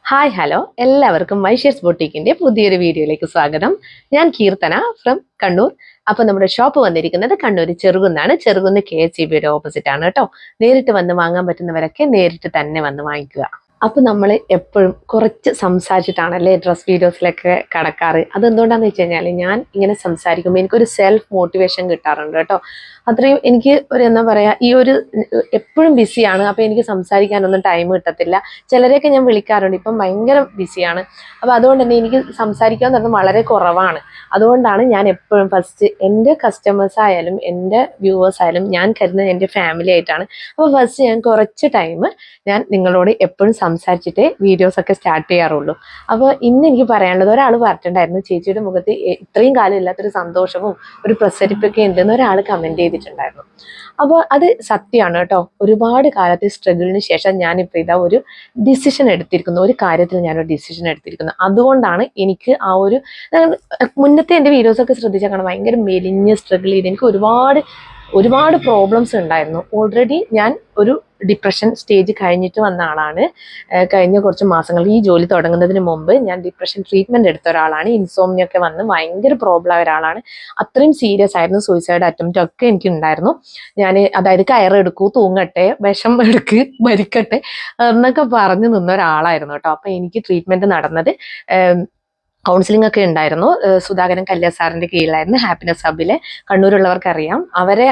Hi hello എല്ലാവർക്കും മൈഷേഴ്സ് ബൊട്ടീക്കിന്റെ പുതിയൊരു വീഡിയോയിലേക്ക് സ്വാഗതം. ഞാൻ കീർത്തന ഫ്രം കണ്ണൂർ. അപ്പൊ നമ്മുടെ ഷോപ്പ് വന്നിരിക്കുന്നത് കണ്ണൂർ ചെറുകുന്നാണ്. ചെറുകുന്ന് KHEBയുടെ ഓപ്പോസിറ്റ് ആണ് കേട്ടോ. നേരിട്ട് വന്ന് വാങ്ങാൻ പറ്റുന്നവരൊക്കെ നേരിട്ട് തന്നെ വന്ന് വാങ്ങിക്കുക. അപ്പൊ നമ്മൾ എപ്പോഴും കുറച്ച് സംസാരിച്ചിട്ടാണല്ലേ ഡ്രസ് വീഡിയോസിലൊക്കെ കടക്കാറ്. അതെന്തുകൊണ്ടാന്ന് വെച്ച് കഴിഞ്ഞാൽ ഞാൻ ഇങ്ങനെ സംസാരിക്കുമ്പോൾ എനിക്കൊരു സെൽഫ് മോട്ടിവേഷൻ കിട്ടാറുണ്ട് കേട്ടോ. അത്രയും എനിക്ക് ഒരു എന്താ പറയാ, ഈ ഒരു എപ്പോഴും ബിസിയാണ്. അപ്പൊ എനിക്ക് സംസാരിക്കാനൊന്നും ടൈം കിട്ടത്തില്ല. ചിലരെയൊക്കെ ഞാൻ വിളിക്കാറുണ്ട്, ഇപ്പം ഭയങ്കര ബിസിയാണ്. അപ്പൊ അതുകൊണ്ട് തന്നെ എനിക്ക് സംസാരിക്കാൻ തന്നെ വളരെ കുറവാണ്. അതുകൊണ്ടാണ് ഞാൻ എപ്പോഴും ഫസ്റ്റ് എൻ്റെ കസ്റ്റമേഴ്സ് ആയാലും എൻ്റെ വ്യൂവേഴ്സ് ആയാലും ഞാൻ കരുതുന്നത് എൻ്റെ ഫാമിലി ആയിട്ടാണ്. അപ്പോൾ ഫസ്റ്റ് ഞാൻ കുറച്ച് ടൈം ഞാൻ നിങ്ങളോട് എപ്പോഴും സംസാരിച്ചിട്ടേ വീഡിയോസ് ഒക്കെ സ്റ്റാർട്ട് ചെയ്യാറുള്ളൂ. അപ്പോൾ ഇന്ന് എനിക്ക് പറയാനുള്ളത്, ഒരാൾ പറഞ്ഞിട്ടുണ്ടായിരുന്നു ചേച്ചിയുടെ മുഖത്ത് ഇത്രയും കാലം ഇല്ലാത്തൊരു സന്തോഷവും ഒരു പ്രസരിപ്പൊക്കെ ഉണ്ടെന്ന് ഒരാൾ കമന്റ് ചെയ്തിട്ടുണ്ടായിരുന്നു. അപ്പോൾ അത് സത്യമാണ് കേട്ടോ. ഒരുപാട് കാലത്തെ സ്ട്രഗിളിന് ശേഷം ഞാനിപ്പോൾ ഇതാ ഒരു ഡിസിഷൻ എടുത്തിരിക്കുന്നു. ഒരു കാര്യത്തിൽ ഞാനൊരു ഡിസിഷൻ എടുത്തിരിക്കുന്നു. അതുകൊണ്ടാണ് എനിക്ക് ആ ഒരു മുന്നത്തെ എൻ്റെ വീഡിയോസൊക്കെ ശ്രദ്ധിച്ചാൽ കാണാം, ഭയങ്കര മെലിഞ്ഞ് സ്ട്രഗിൾ ചെയ്ത് എനിക്ക് ഒരുപാട് പ്രോബ്ലംസ് ഉണ്ടായിരുന്നു. ഓൾറെഡി ഞാൻ ഒരു ഡിപ്രഷൻ സ്റ്റേജ് കഴിഞ്ഞിട്ട് വന്ന ആളാണ്. കഴിഞ്ഞ കുറച്ച് മാസങ്ങൾ ഈ ജോലി തുടങ്ങുന്നതിന് മുമ്പ് ഞാൻ ഡിപ്രഷൻ ട്രീറ്റ്മെന്റ് എടുത്ത ഒരാളാണ്. ഇൻസോംനിയൊക്കെ വന്ന് ഭയങ്കര പ്രോബ്ലം ആയ ഒരാളാണ്. അത്രയും സീരിയസ് ആയിരുന്നു. സൂയിസൈഡ് അറ്റംപ്റ്റ് ഒക്കെ എനിക്ക് ഉണ്ടായിരുന്നു. അതായത് കയറെടുക്കൂ, തൂങ്ങട്ടെ, വിഷം എടുക്ക്, മരിക്കട്ടെ എന്നൊക്കെ പറഞ്ഞു നിന്ന ഒരാളായിരുന്നു കേട്ടോ. അപ്പൊ എനിക്ക് ട്രീറ്റ്മെന്റ് നടന്നത് കൗൺസിലിംഗ് ഒക്കെ ഉണ്ടായിരുന്നു. സുധാകരൻ കല്യാ സാറിന്റെ കീഴിലായിരുന്നു. ഹാപ്പിനെസ് ഹബിലെ കണ്ണൂരുള്ളവർക്ക് അറിയാം, അവരെ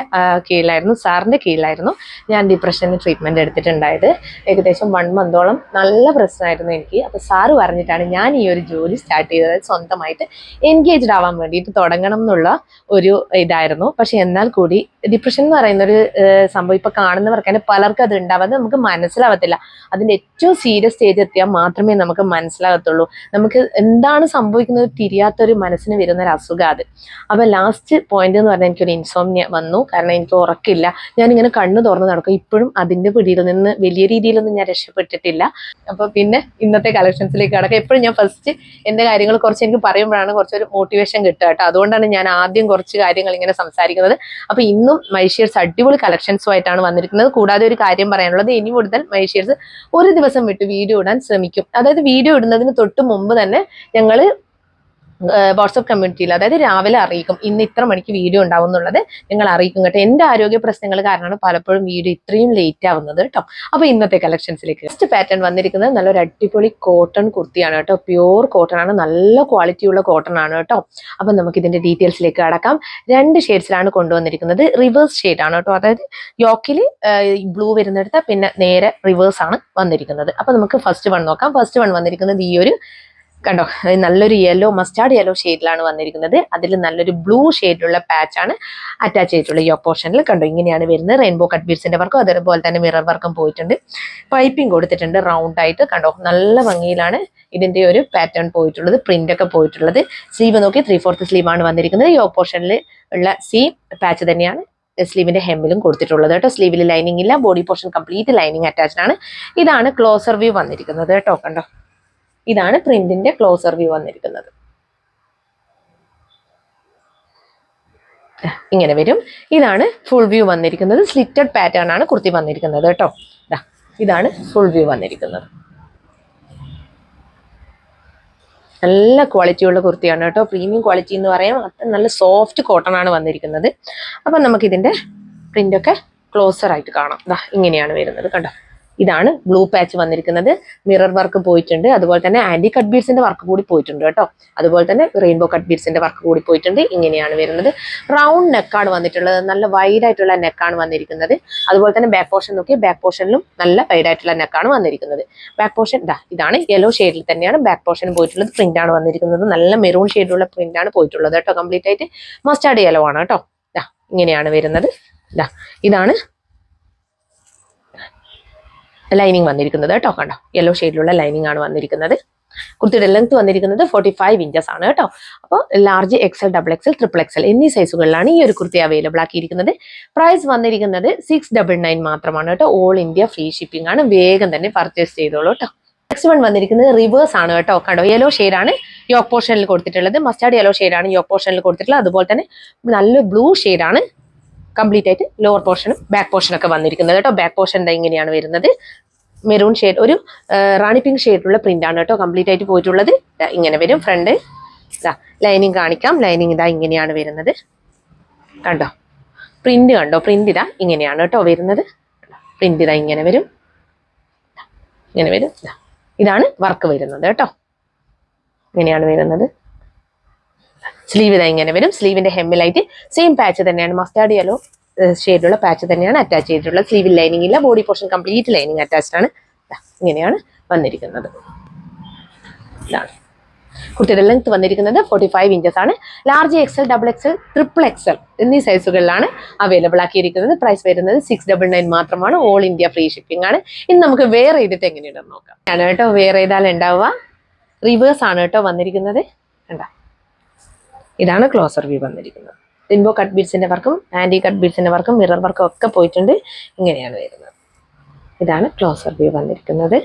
കീഴിലായിരുന്നു, സാറിന്റെ കീഴിലായിരുന്നു ഞാൻ ഡിപ്രഷന് ട്രീറ്റ്മെന്റ് എടുത്തിട്ടുണ്ടായത്. ഏകദേശം 1 മന്തോളം നല്ല പ്രശ്നമായിരുന്നു എനിക്ക്. അപ്പൊ സാറ് പറഞ്ഞിട്ടാണ് ഞാൻ ഈ ഒരു ജോലി സ്റ്റാർട്ട് ചെയ്തത്. സ്വന്തമായിട്ട് എൻഗേജ്ഡ് ആവാൻ വേണ്ടിയിട്ട് തുടങ്ങണം എന്നുള്ള ഒരു ഇതായിരുന്നു. പക്ഷെ എന്നാൽ കൂടി ഡിപ്രഷൻ എന്ന് പറയുന്ന ഒരു സംഭവം ഇപ്പൊ കാണുന്നവർക്ക് തന്നെ പലർക്കും അത് ഉണ്ടാവാതെ നമുക്ക് മനസ്സിലാവത്തില്ല. അതിന്റെ ഏറ്റവും സീരിയസ് സ്റ്റേജ് എത്തിയാൽ മാത്രമേ നമുക്ക് മനസ്സിലാകത്തുള്ളൂ. നമുക്ക് എന്താണ് സംഭവിക്കുന്നത് തിരിയാത്തൊരു മനസ്സിന് വരുന്ന ഒരു അസുഖം അത്. അപ്പൊ ലാസ്റ്റ് പോയിന്റ് എന്ന് പറഞ്ഞാൽ എനിക്കൊരു ഇൻസോംനിയ വന്നു. കാരണം എനിക്ക് ഉറക്കില്ല. ഞാനിങ്ങനെ കണ്ണ് തുറന്ന് നടക്കും. ഇപ്പോഴും അതിന്റെ പിടിയിൽ നിന്ന് വലിയ രീതിയിലൊന്നും ഞാൻ രക്ഷപ്പെട്ടിട്ടില്ല. അപ്പൊ പിന്നെ ഇന്നത്തെ കളക്ഷൻസിലേക്ക് കടക്കാം. എപ്പോഴും ഞാൻ ഫസ്റ്റ് എന്റെ കാര്യങ്ങൾ കുറച്ച് എനിക്ക് പറയുമ്പോഴാണ് കുറച്ചൊരു മോട്ടിവേഷൻ കിട്ടുക കേട്ടോ. അതുകൊണ്ടാണ് ഞാൻ ആദ്യം കുറച്ച് കാര്യങ്ങൾ ഇങ്ങനെ സംസാരിക്കുന്നത്. അപ്പൊ ഇന്നും മൈഷേഴ്സ് അടിപൊളി കളക്ഷൻസുമായിട്ടാണ് വന്നിരിക്കുന്നത്. കൂടാതെ ഒരു കാര്യം പറയാനുള്ളത്, ഇനി മുതൽ മൈഷേഴ്സ് ഒരു ദിവസം വിട്ട് വീഡിയോ ഇടാൻ ശ്രമിക്കും. അതായത് വീഡിയോ ഇടുന്നതിന് തൊട്ട് മുമ്പ് തന്നെ ഞങ്ങൾ വാട്സപ്പ് കമ്മ്യൂണിറ്റിയിൽ, അതായത് രാവിലെ അറിയിക്കും ഇന്ന് ഇത്ര മണിക്ക് വീഡിയോ ഉണ്ടാവും എന്നുള്ളത് ഞങ്ങൾ അറിയിക്കും കേട്ടോ. എൻ്റെ ആരോഗ്യ പ്രശ്നങ്ങൾ കാരണമാണ് പലപ്പോഴും വീഡിയോ ഇത്രയും ലേറ്റ് ആവുന്നത് കേട്ടോ. അപ്പൊ ഇന്നത്തെ കളക്ഷൻസിലേക്ക് ഫസ്റ്റ് പാറ്റേൺ വന്നിരിക്കുന്നത് നല്ലൊരു അടിപൊളി കോട്ടൺ കുർത്തിയാണ് കേട്ടോ. പ്യൂർ കോട്ടൺ ആണ്, നല്ല ക്വാളിറ്റിയുള്ള കോട്ടൺ ആണ് കേട്ടോ. അപ്പൊ നമുക്ക് ഇതിന്റെ ഡീറ്റെയിൽസിലേക്ക് കടക്കാം. 2 ഷെയ്ഡ്സിലാണ് കൊണ്ടുവന്നിരിക്കുന്നത്. റിവേഴ്സ് ഷെയ്ഡ് ആണ് കേട്ടോ. അതായത് യോക്കിൽ ബ്ലൂ വരുന്നിടത്ത് പിന്നെ നേരെ റിവേഴ്സ് ആണ് വന്നിരിക്കുന്നത്. അപ്പൊ നമുക്ക് ഫസ്റ്റ് വൺ നോക്കാം. ഫസ്റ്റ് വൺ വന്നിരിക്കുന്നത് ഈ ഒരു കണ്ടോ, നല്ലൊരു യെല്ലോ, മസ്റ്റാർഡ് യെല്ലോ ഷെയ്ഡിലാണ് വന്നിരിക്കുന്നത്. അതിൽ നല്ലൊരു ബ്ലൂ ഷെയ്ഡിലുള്ള പാച്ചാണ് അറ്റാച്ച് ചെയ്തിട്ടുള്ള ഈ പോർഷനിൽ. കണ്ടോ, ഇങ്ങനെയാണ് വരുന്നത്. റെയിൻബോ കട്ട് ബീഡ്സിന്റെ വർക്കും അതേപോലെ തന്നെ മിറർ വർക്കും പോയിട്ടുണ്ട്. പൈപ്പിംഗ് കൊടുത്തിട്ടുണ്ട് റൗണ്ട് ആയിട്ട്. കണ്ടോ, നല്ല ഭംഗിയിലാണ് ഇതിന്റെ ഒരു പാറ്റേൺ പോയിട്ടുള്ളത്, പ്രിന്റ് ഒക്കെ പോയിട്ടുള്ളത്. സ്ലീവ് നോക്കി 3/4 സ്ലീവ് ആണ് വന്നിരിക്കുന്നത്. ഈ പോർഷനിൽ ഉള്ള സെയിം പാച്ച് തന്നെയാണ് സ്ലീവിന്റെ ഹെമ്മിലും കൊടുത്തിട്ടുള്ളത് കേട്ടോ. സ്ലീവിൽ ലൈനിങ് ഇല്ല, body portion complete lining attached ആണ്. ഇതാണ് ക്ലോസർ വ്യൂ വന്നിരിക്കുന്നത് കേട്ടോ. കണ്ടോ, ഇതാണ് പ്രിന്റിന്റെ ക്ലോസർ വ്യൂ വന്നിരിക്കുന്നത്. ഇങ്ങനെ വരും. ഇതാണ് ഫുൾ വ്യൂ വന്നിരിക്കുന്നത്. സ്ലിറ്റഡ് പാറ്റേൺ ആണ് കുർത്തി വന്നിരിക്കുന്നത് കേട്ടോ. ഇതാണ് ഫുൾ വ്യൂ വന്നിരിക്കുന്നത്. നല്ല ക്വാളിറ്റിയുള്ള കുർത്തിയാണ് കേട്ടോ. പ്രീമിയം ക്വാളിറ്റി എന്ന് പറയാം. നല്ല സോഫ്റ്റ് കോട്ടൺ ആണ് വന്നിരിക്കുന്നത്. അപ്പൊ നമുക്ക് ഇതിന്റെ പ്രിന്റ് ഒക്കെ ക്ലോസർ ആയിട്ട് കാണാം. ഇങ്ങനെയാണ് വരുന്നത്. കണ്ടോ, ഇതാണ് ബ്ലൂ പാച്ച് വന്നിരിക്കുന്നത്. മിറർ വർക്ക് പോയിട്ടുണ്ട്. അതുപോലെ തന്നെ ആന്റി കട്ട് ബീഡ്സിന്റെ വർക്ക് കൂടി പോയിട്ടുണ്ട് കേട്ടോ. അതുപോലെ തന്നെ റെയിൻബോ കട്ട് ബീഡ്സിന്റെ വർക്ക് കൂടി പോയിട്ടുണ്ട്. ഇങ്ങനെയാണ് വരുന്നത്. റൗണ്ട് നെക്കാണ് വന്നിട്ടുള്ളത്. നല്ല വൈഡ് ആയിട്ടുള്ള നെക്കാണ് വന്നിരിക്കുന്നത്. അതുപോലെ തന്നെ ബാക്ക് പോർഷൻ നോക്കി, ബാക്ക് പോർഷനിലും നല്ല വൈഡ് ആയിട്ടുള്ള നെക്കാണ് വന്നിരിക്കുന്നത്. ബാക്ക് പോർഷൻ ഇതാണ് യെല്ലോ ഷെയ്ഡിൽ തന്നെയാണ് ബാക്ക് പോർഷൻ പോയിട്ടുള്ളത്. പ്രിന്റ് ആണ് വന്നിരിക്കുന്നത്. നല്ല മെറൂൺ ഷെയ്ഡിലുള്ള പ്രിന്റ് ആണ് പോയിട്ടുള്ളത് കേട്ടോ. കംപ്ലീറ്റ് ആയിട്ട് മസ്റ്റാർഡ് യെല്ലോ ആണ് കേട്ടോ. ഇങ്ങനെയാണ് വരുന്നത്. ഇതാണ് ലൈനിങ് വന്നിരിക്കുന്നത് കേട്ടോ. കണ്ടോ, യെല്ലോ ഷെയ്ഡിലുള്ള ലൈനിങ് ആണ് വന്നിരിക്കുന്നത്. കുർത്തിയുടെ ലെങ്ത് വന്നിരിക്കുന്നത് 45 ഇഞ്ചസ് ആണ് കേട്ടോ. അപ്പോൾ ലാർജ്, XL, XXL, XXL എന്നീ സൈസുകളിലാണ് ഈ ഒരു കുർത്തി അവൈലബിൾ ആക്കിയിരിക്കുന്നത്. പ്രൈസ് വന്നിരിക്കുന്നത് 699 മാത്രമാണ് കേട്ടോ. ഓൾ ഇന്ത്യ ഫ്രീ ഷിപ്പിംഗ് ആണ്. വേഗം തന്നെ പർച്ചേസ് ചെയ്തോളൂ കേട്ടോ. നെക്സ്റ്റ് വൺ വന്നിരിക്കുന്നത് റിവേഴ്സ് ആണ് കേട്ടോ. കണ്ടോ, യെല്ലോ ഷെയ്ഡാണ് യോക്ക് പോർഷനിൽ കൊടുത്തിട്ടുള്ളത്. മസ്റ്റാർഡ് യെല്ലോ ഷെയ്ഡാണ് യോക്ക് പോർഷനിൽ കൊടുത്തിട്ടുള്ളത്. അതുപോലെ തന്നെ നല്ല ബ്ലൂ ഷെയ്ഡാണ് കംപ്ലീറ്റ് ആയിട്ട് ലോവർ പോർഷനും ബാക്ക് പോർഷനൊക്കെ വന്നിരിക്കുന്നത് കേട്ടോ. ബാക്ക് പോർഷൻ ഇങ്ങനെയാണ് വരുന്നത്. മെറൂൺ ഷെയ്ഡ്, ഒരു റാണി പിങ്ക് ഷെയ്ഡിലുള്ള പ്രിന്റ് ആണ് കേട്ടോ കംപ്ലീറ്റ് ആയിട്ട് പോയിട്ടുള്ളത്. ഇങ്ങനെ വരും ഫ്രണ്ട്. ലൈനിങ് കാണിക്കാം. ലൈനിങ് ഇതാ ഇങ്ങനെയാണ് വരുന്നത്. കണ്ടോ പ്രിന്റ് കണ്ടോ? പ്രിന്റ് ഇതാ ഇങ്ങനെയാണ് കേട്ടോ വരുന്നത്. പ്രിന്റ് ഇതാ ഇങ്ങനെ വരും. ഇങ്ങനെ വരും. ഇതാണ് വർക്ക് വരുന്നത് കേട്ടോ. ഇങ്ങനെയാണ് വരുന്നത്. സ്ലീവ് ഇതാ ഇങ്ങനെ വരും. സ്ലീവിന്റെ ഹെമ്മിലായിട്ട് സെയിം പാച്ച് തന്നെയാണ്, മസ്റ്റാർഡ് യെല്ലോ ഷെയ്ഡുള്ള പാച്ച് തന്നെയാണ് അറ്റാച്ച് ചെയ്തിട്ടുള്ളത്. സ്ലീവിൽ ലൈനിങ് ഇല്ല. Body portion complete lining attached ആണ്. ഇങ്ങനെയാണ് വന്നിരിക്കുന്നത്. ഇതാണ് കുർത്തിയുടെ ലെങ്ത് വന്നിരിക്കുന്നത് 45 ഇഞ്ചസ് ആണ്. Large XL, double XL, triple XL എന്നീ സൈസുകളിലാണ് അവൈലബിൾ ആക്കിയിരിക്കുന്നത്. പ്രൈസ് വരുന്നത് 699 മാത്രമാണ്. ഓൾ ഇന്ത്യ ഫ്രീ ഷിപ്പിംഗ് ആണ്. ഇനി നമുക്ക് വെയർ ചെയ്തിട്ട് എങ്ങനെയുണ്ടെന്ന് നോക്കാം. ആണ് കേട്ടോ വെയർ ചെയ്താൽ ഉണ്ടാവുക. റിവേഴ്സ് ആണ് കേട്ടോ വന്നിരിക്കുന്നത്. കണ്ടോ ഇതാണ് ക്ലോസർ വ്യൂ വന്നിരിക്കുന്നത്. റിംബോ കട്ട് ബീഡ്സിന്റെ വർക്കും ആന്റി കട്ട് ബീഡ്സിന്റെ വർക്കും മിറർ വർക്കും ഒക്കെ പോയിട്ടുണ്ട്. ഇങ്ങനെയാണ് വരുന്നത്. ഇതാണ് ക്ലോസർ വ്യൂ വന്നിരിക്കുന്നത്.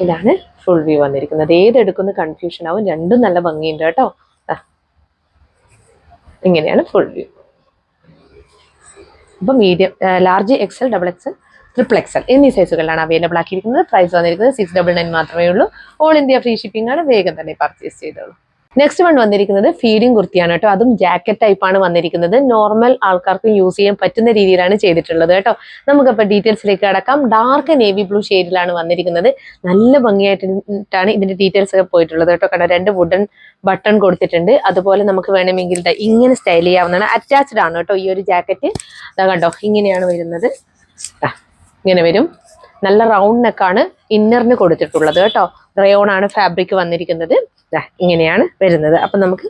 ഇതാണ് ഫുൾ വ്യൂ വന്നിരിക്കുന്നത്. ഏതെടുക്കുന്ന കൺഫ്യൂഷൻ ആവും. രണ്ടും നല്ല ഭംഗിയുണ്ട് കേട്ടോ. ഇങ്ങനെയാണ് ഫുൾ വ്യൂ. അപ്പൊ medium, large XL, double XL, triple XL എന്നീ സൈസുകളിലാണ് അവൈലബിൾ ആക്കിയിരിക്കുന്നത്. പ്രൈസ് വന്നിരിക്കുന്നത് 699 മാത്രമേ ഉള്ളൂ. ഓൾ ഇന്ത്യ ഫ്രീ ഷിപ്പിംഗ് ആണ്. വേഗം തന്നെ പർച്ചേസ് ചെയ്തോളൂ. നെക്സ്റ്റ് വൺ വന്നിരിക്കുന്നത് ഫീഡിംഗ് കുർത്തിയാണ് കേട്ടോ. അതും ജാക്കറ്റ് ടൈപ്പാണ് വന്നിരിക്കുന്നത്. നോർമൽ ആൾക്കാർക്ക് യൂസ് ചെയ്യാൻ പറ്റുന്ന രീതിയിലാണ് ചെയ്തിട്ടുള്ളത് കേട്ടോ. നമുക്കപ്പോൾ ഡീറ്റെയിൽസിലേക്ക് കടക്കാം. ഡാർക്ക് നേവി ബ്ലൂ ഷെയ്ഡിലാണ് വന്നിരിക്കുന്നത്. നല്ല ഭംഗിയായിട്ടാണ് ഇതിന്റെ ഡീറ്റെയിൽസ് ഒക്കെ പോയിട്ടുള്ളത് കേട്ടോ. കണ്ടോ 2 വുഡൻ ബട്ടൺ കൊടുത്തിട്ടുണ്ട്. അതുപോലെ നമുക്ക് വേണമെങ്കിൽ ഇങ്ങനെ സ്റ്റൈൽ ചെയ്യാവുന്നതാണ്. അറ്റാച്ച്ഡ് ആണ് കേട്ടോ ഈ ഒരു ജാക്കറ്റ്. അതാ കണ്ടോ ഇങ്ങനെയാണ് വരുന്നത്. ഇങ്ങനെ വരും. നല്ല റൗണ്ട് നെക്കാണ് ഇന്നറിന് കൊടുത്തിട്ടുള്ളത് കേട്ടോ. റയോൺ ആണ് ഫാബ്രിക് വന്നിരിക്കുന്നത്. ഇങ്ങനെയാണ് വരുന്നത്. അപ്പൊ നമുക്ക്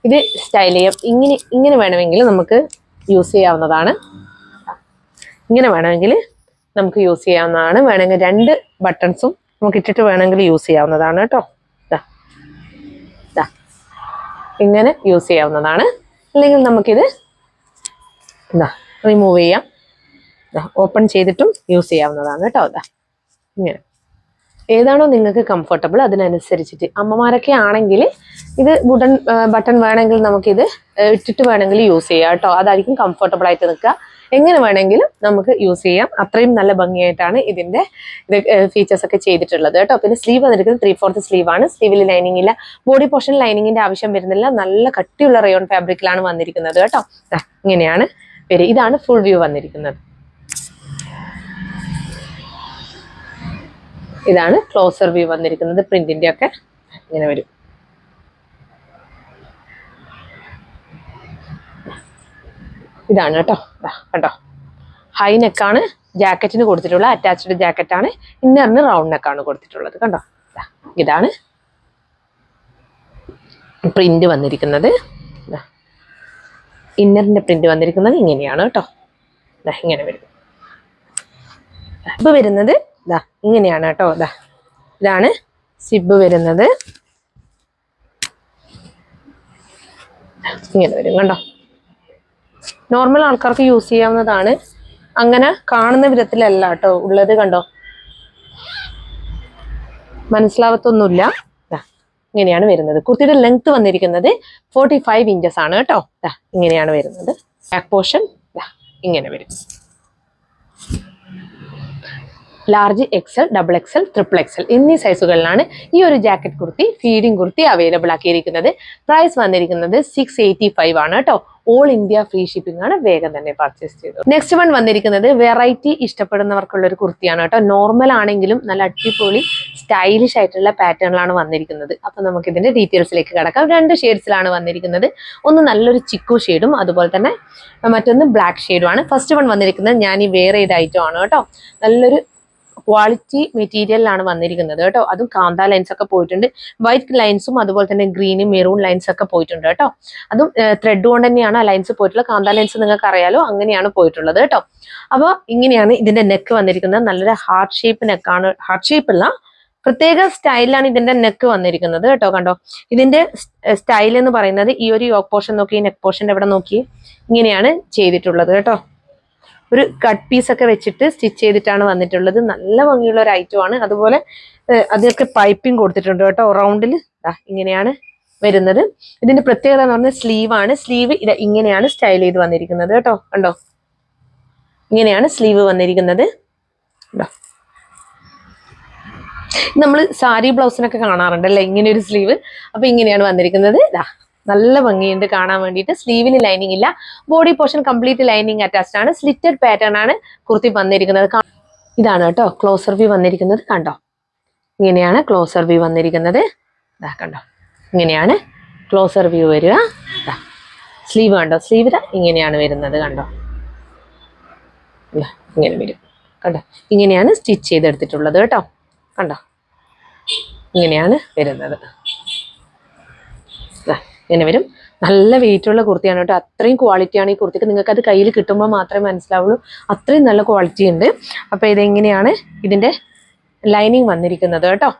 ഇത് സ്റ്റൈൽ ചെയ്യാം. ഇങ്ങനെ വേണമെങ്കിൽ നമുക്ക് യൂസ് ചെയ്യാവുന്നതാണ്. ഇങ്ങനെ വേണമെങ്കിൽ നമുക്ക് യൂസ് ചെയ്യാവുന്നതാണ്. വേണമെങ്കിൽ 2 ബട്ടൺസും നമുക്ക് ഇട്ടിട്ട് വേണമെങ്കിൽ യൂസ് ചെയ്യാവുന്നതാണ് കേട്ടോ. ഇങ്ങനെ യൂസ് ചെയ്യാവുന്നതാണ്. അല്ലെങ്കിൽ നമുക്കിത് റിമൂവ് ചെയ്യാം. ഓപ്പൺ ചെയ്തിട്ടും യൂസ് ചെയ്യാവുന്നതാണ് കേട്ടോ. ഇങ്ങനെ ഏതാണോ നിങ്ങൾക്ക് കംഫർട്ടബിൾ അതിനനുസരിച്ചിട്ട്. അമ്മമാരൊക്കെ ആണെങ്കിൽ ഇത് വുഡൻ ബട്ടൺ വേണമെങ്കിൽ നമുക്കിത് ഇട്ടിട്ട് വേണമെങ്കിൽ യൂസ് ചെയ്യാം കേട്ടോ. അതായിരിക്കും കംഫർട്ടബിൾ ആയിട്ട് നിൽക്കുക. എങ്ങനെ വേണമെങ്കിലും നമുക്ക് യൂസ് ചെയ്യാം. അത്രയും നല്ല ഭംഗിയായിട്ടാണ് ഇതിന്റെ ഫീച്ചേഴ്സ് ഒക്കെ ചെയ്തിട്ടുള്ളത് കേട്ടോ. പിന്നെ സ്ലീവ് വന്നിരിക്കുന്നത് 3/4 സ്ലീവ് ആണ്. സ്ലീവിൽ ലൈനിങ് ഇല്ല. ബോഡി പോർഷൻ ലൈനിങ്ങിന്റെ ആവശ്യം വരുന്നില്ല. നല്ല കട്ടിയുള്ള റയോൺ ഫാബ്രിക്കിലാണ് വന്നിരിക്കുന്നത് കേട്ടോ. ഇങ്ങനെയാണ് വരിക. ഇതാണ് ഫുൾ വ്യൂ വന്നിരിക്കുന്നത്. ഇതാണ് ക്ലോസർ വ്യൂ വന്നിരിക്കുന്നത്. പ്രിന്റിന്റെ ഒക്കെ ഇങ്ങനെ വരും. ഇതാണ് കേട്ടോ. കേട്ടോ ഹൈ നെക്കാണ് ജാക്കറ്റിന് കൊടുത്തിട്ടുള്ള അറ്റാച്ച്ഡ് ജാക്കറ്റ് ആണ്. ഇന്നറിന് റൗണ്ട് നെക്കാണ് കൊടുത്തിട്ടുള്ളത്. കണ്ടോ ഇതാണ് പ്രിന്റ് വന്നിരിക്കുന്നത്. ഇന്നറിന്റെ പ്രിന്റ് വന്നിരിക്കുന്നത് ഇങ്ങനെയാണ് കേട്ടോ. ഇങ്ങനെ വരും. ഇപ്പൊ വരുന്നത് ഇങ്ങനെയാണ് കേട്ടോ. ഇതാണ് സിബ് വരുന്നത്. ഇങ്ങനെ വരും. കണ്ടോ നോർമൽ ആൾക്കാർക്ക് യൂസ് ചെയ്യാവുന്നതാണ്. അങ്ങനെ കാണുന്ന വിധത്തിലല്ല കേട്ടോ ഉള്ളത്. കണ്ടോ മനസ്സിലാവത്തൊന്നുമില്ല. ഇങ്ങനെയാണ് വരുന്നത്. കുർത്തിയുടെ ലെങ്ത് വന്നിരിക്കുന്നത് 45 ഇഞ്ചസ് ആണ് കേട്ടോ. ഇങ്ങനെയാണ് വരുന്നത്. ബാക്ക് പോർഷൻ ഇങ്ങനെ വരും. Large XL, double XL, triple XL എന്നീ സൈസുകളിലാണ് ഈ ഒരു jacket kurti, feeding kurti available ആക്കിയിരിക്കുന്നത്. പ്രൈസ് വന്നിരിക്കുന്നത് 685 ആണ് കേട്ടോ. ഓൾ ഇന്ത്യ ഫ്രീ ഷിപ്പിംഗ് ആണ്. വേഗം തന്നെ പർച്ചേസ് ചെയ്തു. നെക്സ്റ്റ് വൺ വന്നിരിക്കുന്നത് വെറൈറ്റി ഇഷ്ടപ്പെടുന്നവർക്കുള്ള ഒരു കുർത്തിയാണ് കേട്ടോ. നോർമൽ ആണെങ്കിലും നല്ല അടിപൊളി സ്റ്റൈലിഷ് ആയിട്ടുള്ള പാറ്റേണിലാണ് വന്നിരിക്കുന്നത്. അപ്പൊ നമുക്ക് ഇതിന്റെ ഡീറ്റെയിൽസിലേക്ക് കടക്കാം. 2 ഷെയ്ഡ്സിലാണ് വന്നിരിക്കുന്നത്. ഒന്ന് നല്ലൊരു ചിക്കു ഷെയ്ഡും അതുപോലെ തന്നെ മറ്റൊന്ന് ബ്ലാക്ക് ഷെയ്ഡും ആണ്. ഫസ്റ്റ് വൺ വന്നിരിക്കുന്നത് ഞാൻ ഈ വെയർ ചെയ്ത ഐറ്റം ആണ് കേട്ടോ. നല്ലൊരു ക്വാളിറ്റി മെറ്റീരിയലിലാണ് വന്നിരിക്കുന്നത് കേട്ടോ. അതും കാന്ത ലൈൻസ് ഒക്കെ പോയിട്ടുണ്ട്. വൈറ്റ് ലൈൻസും അതുപോലെ തന്നെ ഗ്രീനും മെറൂൺ ലൈൻസ് ഒക്കെ പോയിട്ടുണ്ട് കേട്ടോ. അതും ത്രെഡ് കൊണ്ട് തന്നെയാണ് ആ ലൈൻസ് പോയിട്ടുള്ളത്. കാന്ത ലൈൻസ് നിങ്ങൾക്ക് അറിയാലോ, അങ്ങനെയാണ് പോയിട്ടുള്ളത് കേട്ടോ. അപ്പോൾ ഇങ്ങനെയാണ് ഇതിന്റെ നെക്ക് വന്നിരിക്കുന്നത്. നല്ലൊരു ഹാർട്ട് ഷേപ്പ് നെക്കാണ്. ഹാർട്ട് ഷേപ്പ് അല്ല, പ്രത്യേക സ്റ്റൈലാണ് ഇതിന്റെ നെക്ക് വന്നിരിക്കുന്നത് കേട്ടോ. കണ്ടോ ഇതിന്റെ സ്റ്റൈൽ എന്ന് പറയുന്നത് ഈ ഒരു യോക്ക് പോർഷൻ നോക്കി, നെക്ക് പോർഷന്റെ ഇവിടെ നോക്കി ഇങ്ങനെയാണ് ചെയ്തിട്ടുള്ളത് കേട്ടോ. ഒരു കട്ട് പീസ് ഒക്കെ വെച്ചിട്ട് സ്റ്റിച്ച് ചെയ്തിട്ടാണ് വന്നിട്ടുള്ളത്. നല്ല ഭംഗിയുള്ള ഒരു ഐറ്റം ആണ്. അതുപോലെ അതൊക്കെ പൈപ്പിംഗ് കൊടുത്തിട്ടുണ്ട് കേട്ടോ. റൗണ്ടിൽ ഇങ്ങനെയാണ് വരുന്നത്. ഇതിന്റെ പ്രത്യേകത എന്ന് പറഞ്ഞാൽ സ്ലീവ് ആണ്. സ്ലീവ് ഇങ്ങനെയാണ് സ്റ്റൈൽ ചെയ്ത് വന്നിരിക്കുന്നത് കേട്ടോ. കണ്ടോ ഇങ്ങനെയാണ് സ്ലീവ് വന്നിരിക്കുന്നത്. നമ്മൾ സാരി ബ്ലൗസിനൊക്കെ കാണാറുണ്ട് അല്ലെ ഇങ്ങനെ ഒരു സ്ലീവ്. അപ്പൊ ഇങ്ങനെയാണ് വന്നിരിക്കുന്നത്. നല്ല ഭംഗിയുണ്ട് കാണാൻ വേണ്ടിയിട്ട്. സ്ലീവിന് ലൈനിങ് ഇല്ല, body portion complete lining attached ആണ്. സ്ലിറ്റഡ് പാറ്റേൺ ആണ് കുർത്തി വന്നിരിക്കുന്നത്. ഇതാണ് കേട്ടോ ക്ലോസർ വ്യൂ വന്നിരിക്കുന്നത്. കണ്ടോ, ഇങ്ങനെയാണ് ക്ലോസർ വ്യൂ വന്നിരിക്കുന്നത്. കണ്ടോ, ഇങ്ങനെയാണ് ക്ലോസർ വ്യൂ വരിക. സ്ലീവ് കണ്ടോ, സ്ലീവ് ഇങ്ങനെയാണ് വരുന്നത്. കണ്ടോ, ഇങ്ങനെ വരും. കണ്ടോ, ഇങ്ങനെയാണ് സ്റ്റിച്ച് ചെയ്തെടുത്തിട്ടുള്ളത് കേട്ടോ. കണ്ടോ, ഇങ്ങനെയാണ് വരുന്നത്. ഇങ്ങനെ വരും. നല്ല വെയിറ്റ് ഉള്ള കുർത്തിയാണ് കേട്ടോ. അത്രയും ക്വാളിറ്റിയാണ് ഈ കുർത്തിക്ക്. നിങ്ങൾക്ക് അത് കയ്യിൽ കിട്ടുമ്പോൾ മാത്രമേ മനസ്സിലാവുള്ളൂ, അത്രയും നല്ല ക്വാളിറ്റി ഉണ്ട്. അപ്പൊ ഇതെങ്ങനെയാണ് ഇതിന്റെ ലൈനിങ് വന്നിരിക്കുന്നത് കേട്ടോ.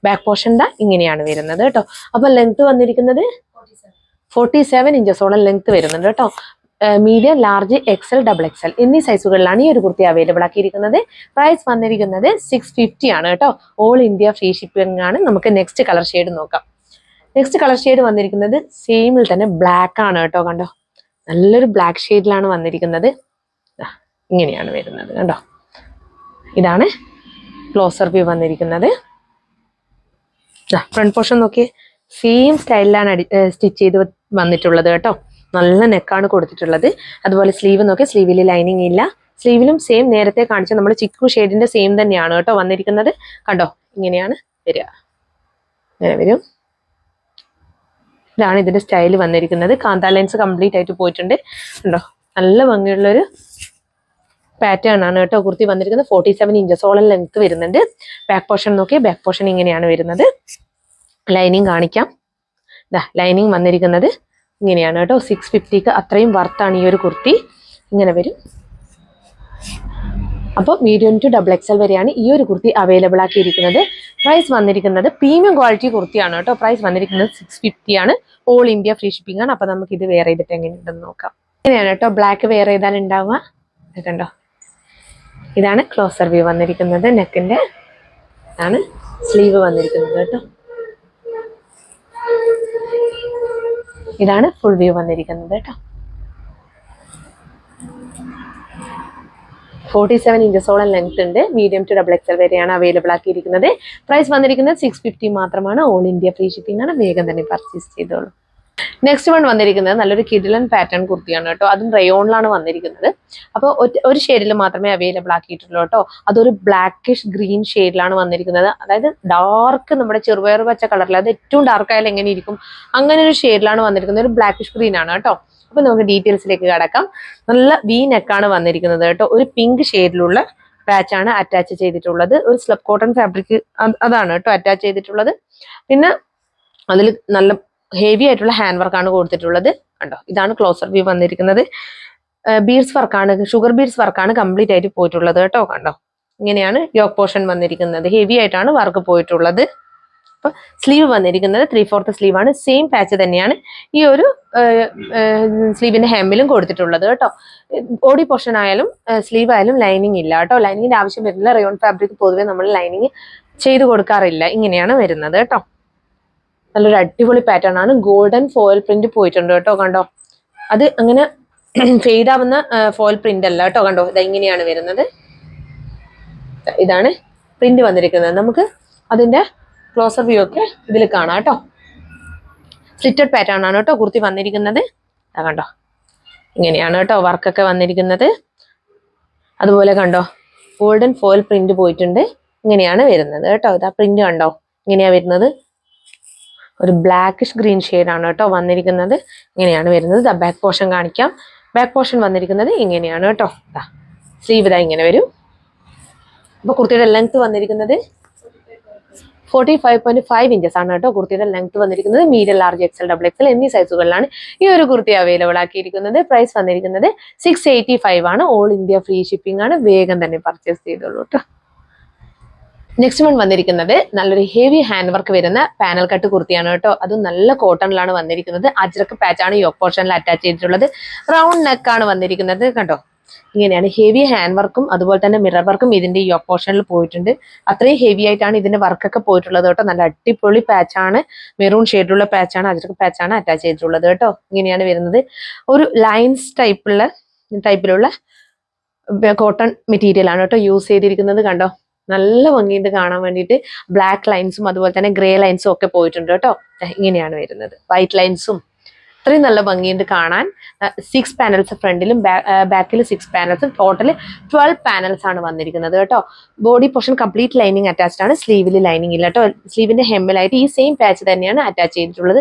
ബാക്ക് പോർഷൻ ഇങ്ങനെയാണ് വരുന്നത് കേട്ടോ. അപ്പൊ ലെങ്ത് വന്നിരിക്കുന്നത് 47 ഇഞ്ചസോളം ലെങ്ത് വരുന്നുണ്ട് കേട്ടോ. Medium, large, XL, double XL എന്നീ സൈസുകളിലാണ് ഈ ഒരു കുർത്തി അവൈലബിൾ ആക്കിയിരിക്കുന്നത്. പ്രൈസ് വന്നിരിക്കുന്നത് 650 ആണ് കേട്ടോ. ഓൾ ഇന്ത്യ ഫ്രീ ഷിപ്പിംഗ് ആണ്. നമുക്ക് നെക്സ്റ്റ് കളർ ഷെയ്ഡ് നോക്കാം. നെക്സ്റ്റ് കളർ ഷെയ്ഡ് വന്നിരിക്കുന്നത് സെയിമിൽ തന്നെ ബ്ലാക്ക് ആണ് കേട്ടോ. കണ്ടോ, നല്ലൊരു ബ്ലാക്ക് ഷെയ്ഡിലാണ് വന്നിരിക്കുന്നത്. ഇങ്ങനെയാണ് വരുന്നത് കണ്ടോ. ഇതാണ് ക്ലോസർ വ്യൂ വന്നിരിക്കുന്നത്. ഫ്രണ്ട് പോർഷൻ നോക്കിയേ, സെയിം സ്റ്റൈലിലാണ് സ്റ്റിച്ച് ചെയ്ത് വന്നിട്ടുള്ളത് കേട്ടോ. നല്ല നെക്കാണ് കൊടുത്തിട്ടുള്ളത്. അതുപോലെ സ്ലീവ് നോക്കി, സ്ലീവിൽ ലൈനിങ് ഇല്ല. സ്ലീവിലും സെയിം നേരത്തെ കാണിച്ച നമ്മൾ ചിക്കു ഷെയ്ഡിന്റെ സെയിം തന്നെയാണ് കേട്ടോ വന്നിരിക്കുന്നത്. കണ്ടോ, ഇങ്ങനെയാണ് വരിക. ഇങ്ങനെ വരും. ഇതാണ് ഇതിന്റെ സ്റ്റൈൽ വന്നിരിക്കുന്നത്. കാന്ത ലൈൻസ് കംപ്ലീറ്റ് ആയിട്ട് പോയിട്ടുണ്ട്. കണ്ടോ, നല്ല ഭംഗിയുള്ളൊരു പാറ്റേൺ ആണ് കേട്ടോ കുർത്തി വന്നിരിക്കുന്നത്. 47 ഇഞ്ചസോളം ലെങ്ത് വരുന്നുണ്ട്. ബാക്ക് പോർഷൻ നോക്കിയാൽ ബാക്ക് പോർഷൻ ഇങ്ങനെയാണ് വരുന്നത്. ലൈനിങ് കാണിക്കാം. ലൈനിങ് വന്നിരിക്കുന്നത് ഇങ്ങനെയാണ് കേട്ടോ. 650ക്ക് അത്രയും വർത്താണ് ഈ ഒരു കുർത്തി. ഇങ്ങനെ വരും. അപ്പോൾ മീഡിയം ടു ഡബിൾ എക്സൽ വരെയാണ് ഈ ഒരു കുർത്തി അവൈലബിൾ ആക്കിയിരിക്കുന്നത്. പ്രൈസ് വന്നിരിക്കുന്നത് പ്രീമിയം ക്വാളിറ്റി കുർത്തിയാണ് കേട്ടോ. പ്രൈസ് വന്നിരിക്കുന്നത് 650 ആണ്. ഓൾ ഇന്ത്യ ഫ്രീ ഷിപ്പിംഗ് ആണ്. അപ്പൊ നമുക്ക് ഇത് വെയർ ചെയ്തിട്ട് എങ്ങനെയുണ്ടെന്ന് നോക്കാം. ഇങ്ങനെയാണ് കേട്ടോ ബ്ലാക്ക് വെയർ ചെയ്താൽ ഉണ്ടാവുക. കണ്ടോ, ഇതാണ് ക്ലോസർ വ്യൂ വന്നിരിക്കുന്നത്. നെക്കിന്റെ ആണ് സ്ലീവ് വന്നിരിക്കുന്നത് കേട്ടോ. ഇതാണ് ഫുൾ വ്യൂ വന്നിരിക്കുന്നത് കേട്ടോ. 47 ഇഞ്ചസോളം ലെങ്ത് ഉണ്ട്. മീഡിയം ടു ഡബിൾ എക്സൽ വരെയാണ് അവൈലബിൾ ആക്കിയിരിക്കുന്നത്. പ്രൈസ് വന്നിരിക്കുന്നത് 650 മാത്രമാണ്. ഓൾ ഇന്ത്യ ഫ്രീ ഷിപ്പിംഗ് ആണ്. വേഗം തന്നെ പർച്ചേസ് ചെയ്തോളൂ. നെക്സ്റ്റ് വൺ വന്നിരിക്കുന്നത് നല്ലൊരു കിഡിലൻ പാറ്റേൺ കുർത്തിയാണ് കേട്ടോ. അതും റയോണിലാണ് വന്നിരിക്കുന്നത്. അപ്പോൾ ഒരു ഷെയ്ഡിൽ മാത്രമേ അവൈലബിൾ ആക്കിയിട്ടുള്ളൂ കേട്ടോ. അതൊരു ബ്ലാക്കിഷ് ഗ്രീൻ ഷെയ്ഡിലാണ് വന്നിരിക്കുന്നത്. അതായത് ഡാർക്ക്, നമ്മുടെ ചെറുപയർ പച്ച കളറിൽ, അത് ഏറ്റവും ഡാർക്ക് ആയാലും എങ്ങനെ ഇരിക്കും അങ്ങനെ ഒരു ഷെയ്ഡിലാണ് വന്നിരിക്കുന്നത്. ഒരു ബ്ലാക്കിഷ് ഗ്രീൻ ആണ് കേട്ടോ. അപ്പൊ നമുക്ക് ഡീറ്റെയിൽസിലേക്ക് കടക്കാം. നല്ല വി നെക്കാണ് വന്നിരിക്കുന്നത് കേട്ടോ. ഒരു പിങ്ക് ഷെയ്ഡിലുള്ള പാച്ചാണ് അറ്റാച്ച് ചെയ്തിട്ടുള്ളത്. ഒരു സ്ലബ് കോട്ടൺ ഫാബ്രിക് അതാണ് കേട്ടോ അറ്റാച്ച് ചെയ്തിട്ടുള്ളത്. പിന്നെ അതിൽ നല്ല ഹെവി ആയിട്ടുള്ള ഹാൻഡ് വർക്കാണ് കൊടുത്തിട്ടുള്ളത്. കണ്ടോ, ഇതാണ് ക്ലോസർ വ്യൂ വന്നിരിക്കുന്നത്. ബീഡ്സ് വർക്കാണ്, ഷുഗർ ബീഡ്സ് വർക്കാണ് കംപ്ലീറ്റ് ആയിട്ട് പോയിട്ടുള്ളത് കേട്ടോ. കണ്ടോ, ഇങ്ങനെയാണ് യോക്ക് പോർഷൻ വന്നിരിക്കുന്നത്. ഹെവി ആയിട്ടാണ് വർക്ക് പോയിട്ടുള്ളത്. അപ്പൊ സ്ലീവ് വന്നിരിക്കുന്നത് 3/4 സ്ലീവ് ആണ്. സെയിം പാച്ച് തന്നെയാണ് ഈ ഒരു സ്ലീവിന്റെ ഹെമ്മിലും കൊടുത്തിട്ടുള്ളത് കേട്ടോ. ബോഡി പോർഷൻ ആയാലും സ്ലീവ് ആയാലും ലൈനിങ് ഇല്ല കേട്ടോ. ലൈനിങ്ങിന്റെ ആവശ്യം വരുന്നില്ല. റയോൺ ഫാബ്രിക് പൊതുവെ നമ്മൾ ലൈനിങ് ചെയ്ത് കൊടുക്കാറില്ല. ഇങ്ങനെയാണ് വരുന്നത് കേട്ടോ. നല്ലൊരു അടിപൊളി പാറ്റേൺ ആണ്. ഗോൾഡൻ ഫോയിൽ പ്രിന്റ് പോയിട്ടുണ്ട് കേട്ടോ. കണ്ടോ, അത് അങ്ങനെ ഫെയ്ഡ് ആവുന്ന ഫോയിൽ പ്രിന്റ് അല്ല കേട്ടോ. കണ്ടോ, ഇങ്ങനെയാണ് വരുന്നത്. ഇതാണ് പ്രിന്റ് വന്നിരിക്കുന്നത്. നമുക്ക് അതിന്റെ ക്ലോസർ വ്യൂ ഒക്കെ ഇതിൽ കാണാം കേട്ടോ. സ്ലിറ്റഡ് പാറ്റേൺ ആണ് കേട്ടോ കുർത്തി വന്നിരിക്കുന്നത്. കണ്ടോ, ഇങ്ങനെയാണ് കേട്ടോ വർക്കൊക്കെ വന്നിരിക്കുന്നത്. അതുപോലെ കണ്ടോ, ഗോൾഡൻ ഫോയിൽ പ്രിന്റ് പോയിട്ടുണ്ട്. ഇങ്ങനെയാണ് വരുന്നത് കേട്ടോ. ഇതാ പ്രിന്റ് കണ്ടോ, ഇങ്ങനെയാ വരുന്നത്. ഒരു ബ്ലാക്കിഷ് ഗ്രീൻ ഷെയ്ഡ് ആണ് കേട്ടോ വന്നിരിക്കുന്നത്. ഇങ്ങനെയാണ് വരുന്നത്. ബാക്ക് പോർഷൻ കാണിക്കാം. ബാക്ക് പോർഷൻ വന്നിരിക്കുന്നത് ഇങ്ങനെയാണ് കേട്ടോ. സ്ലീവ് ഇതാ ഇങ്ങനെ വരും. അപ്പൊ കുർത്തിയുടെ ലെങ്ത് വന്നിരിക്കുന്നത് 45.5 ഇഞ്ചസ് ആണ് കേട്ടോ കുർത്തിയുടെ ലെങ്ത് വന്നിരിക്കുന്നത്. Medium, large, XL, double XL എന്നീ സൈസുകളിലാണ് ഈ ഒരു കുർത്തി അവൈലബിൾ ആക്കിയിരിക്കുന്നത്. പ്രൈസ് വന്നിരിക്കുന്നത് 685 ആണ്. ഓൾ ഇന്ത്യ ഫ്രീ ഷിപ്പിംഗ് ആണ്. വേഗം തന്നെ പർച്ചേസ് ചെയ്തോളൂ കേട്ടോ. നെക്സ്റ്റ് വൺ വന്നിരിക്കുന്നത് നല്ലൊരു ഹെവി ഹാൻഡ് വർക്ക് വരുന്ന പാനൽ കട്ട് കുർത്തിയാണ് കേട്ടോ. അതും നല്ല കോട്ടണിലാണ് വന്നിരിക്കുന്നത്. അജ്രക്ക് പാച്ചാണ് യോക്ക് പോർഷനിൽ അറ്റാച്ച് ചെയ്തിട്ടുള്ളത്. റൗണ്ട് നെക്കാണ് വന്നിരിക്കുന്നത്. കണ്ടോ, ഇങ്ങനെയാണ് ഹെവി ഹാൻഡ് വർക്കും അതുപോലെ തന്നെ മിറർ വർക്കും ഇതിന്റെ യോക്ക് പോർഷനിൽ പോയിട്ടുണ്ട്. അത്രയും ഹെവി ആയിട്ടാണ് ഇതിന്റെ വർക്കൊക്കെ പോയിട്ടുള്ളത് കേട്ടോ. നല്ല അടിപൊളി പാച്ചാണ്. മെറൂൺ ഷെയ്ഡിലുള്ള പാച്ചാണ്, അജ്രക്ക് പാച്ചാണ് അറ്റാച്ച് ചെയ്തിട്ടുള്ളത് കേട്ടോ. ഇങ്ങനെയാണ് വരുന്നത്. ഒരു ലൈൻസ് ടൈപ്പിലുള്ള കോട്ടൺ മെറ്റീരിയൽ ആണ് കേട്ടോ യൂസ് ചെയ്തിരിക്കുന്നത്. കണ്ടോ, നല്ല ഭംഗിയുണ്ട് കാണാൻ വേണ്ടിയിട്ട്. ബ്ലാക്ക് ലൈൻസും അതുപോലെ തന്നെ ഗ്രേ ലൈൻസും ഒക്കെ പോയിട്ടുണ്ട് കേട്ടോ. ഇങ്ങനെയാണ് വരുന്നത്. വൈറ്റ് ലൈൻസും അത്രയും നല്ല ഭംഗിയുണ്ട് കാണാൻ. 6 പാനൽസ് ഫ്രണ്ടിലും ബാക്കിൽ 6 പാനൽസ്, ടോട്ടൽ 12 പാനൽസ് ആണ് വന്നിരിക്കുന്നത് കേട്ടോ. Body portion complete lining attached ആണ്. സ്ലീവിൽ ലൈനിങ് ഇല്ല കേട്ടോ. സ്ലീവിന്റെ ഹെമ്മിലായിട്ട് ഈ സെയിം പാച്ച് തന്നെയാണ് അറ്റാച്ച് ചെയ്തിട്ടുള്ളത്.